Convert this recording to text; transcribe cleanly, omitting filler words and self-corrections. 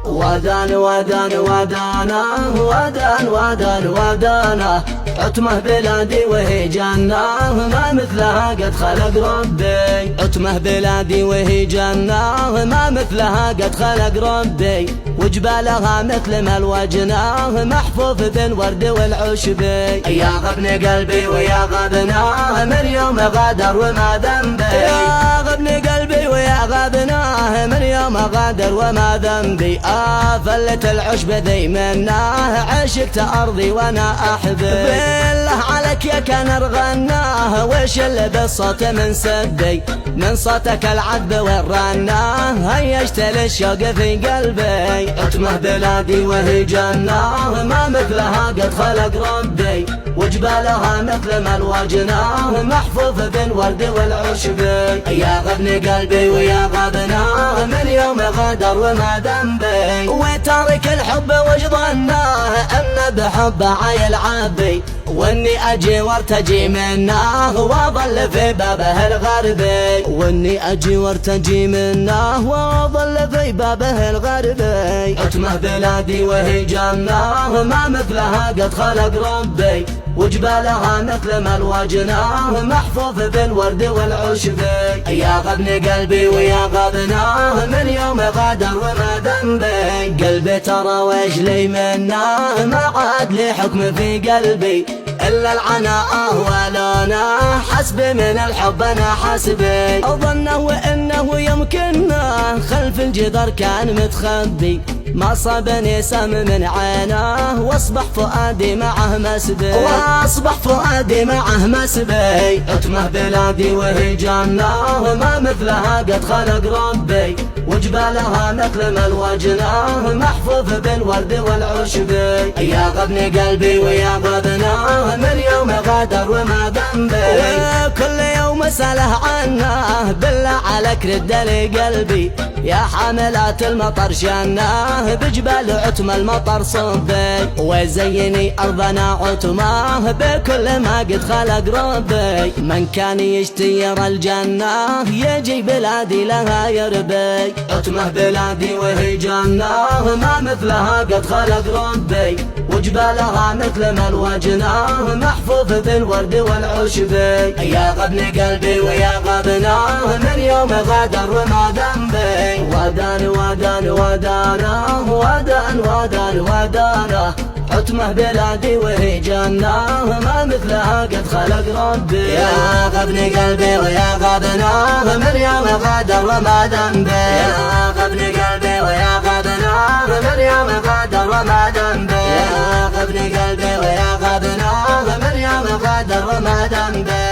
ودان ودان ودانا ودان ودان ودانا عتمه بلادي وهي جنة ما مثلها قد خلق ربي. عتمه بلادي وهي جنة ما مثلها قد خلق ربي. وجبالها مثل ما الوجنة محفوف بالورد والعشبي. يا غبن قلبي ويا غبناه من يوم غادر وما ذنبي. يا غبن قلبي ويا غبناه من يوم غادر وما ذنبي. فلت العشب ذي مناه عشقت أرضي وانا أحبي. بالله عليك يا كان ارغناه وش اللي بالصوت من سدي. من صوتك العذب والرناه هيجت للشوق في قلبي. عتمه بلادي وهي جنة ما مثلها قد خلق ربي. وجبالها مثل ما الوجناه محفوف بالورد والعشبي. يا غبن قلبي ويا غبناه من يوم غادر وما ذنبي. وتارك الحب وش ظناه ان بحبه عايل عبي. واني اجي وارتجي منه واظل في بابه الغربي. واني اجي وارتجي منه واظل في بابه الغربي. عتمه بلادي وهي جنة ما مثلها قد خلق ربي. وجبالها مثل ما الوجناه محفوف بالورد والعشبي. يا غبن قلبي ويا غبناه من يوم غادر وما ذنبي. قلبي ترى ويش لي منه ما عاد لي حكم في قلبي. إلا العناء ولونه حسبي من الحب أنا حسبي. أظنه وإنه يمكنه خلف الجدار كان متخبي. ما صابني سم من عينه واصبح فؤادي معه مسبي. واصبح فؤادي معه مسبي. عتمه بلادي وهي جنة ما مثلها قد خلق ربي. وجبالها مثل ما الوجناه محفوف بالورد والعشبي. يا غبن قلبي ويا غبناه من يوم غادر وما ذنبي. وكل يوم اسأله عنه بالله عليك رد لي قلبي. يا حاملات المطر شناه بجبال عتمه المطر صبي. وزيني أرضنا عتمه بكل ما قد خلق ربي. من كان يشتير الجنة يجي بلادي لها يربي. عتمه بلادي وهي جنة ما مثلها قد خلق ربي. وجبالها مثل ما الوجناه محفوف بالورد والعشبي. يا غبن قلبي ويا غبناه من يوم غادر وما ذنبي. ودان ودان ودانا ودان ودان ودانا عتمه بلادي وهي جنة ما مثلها قد خلق ربي. يا غبن قلبي ويا غبناه من يوم غادر وما ذنبي. يا غبن قلبي ويا غبناه من يوم غادر وما ذنبي. يا غبن قلبي ويا غبناه من يوم غادر وما ذنبي.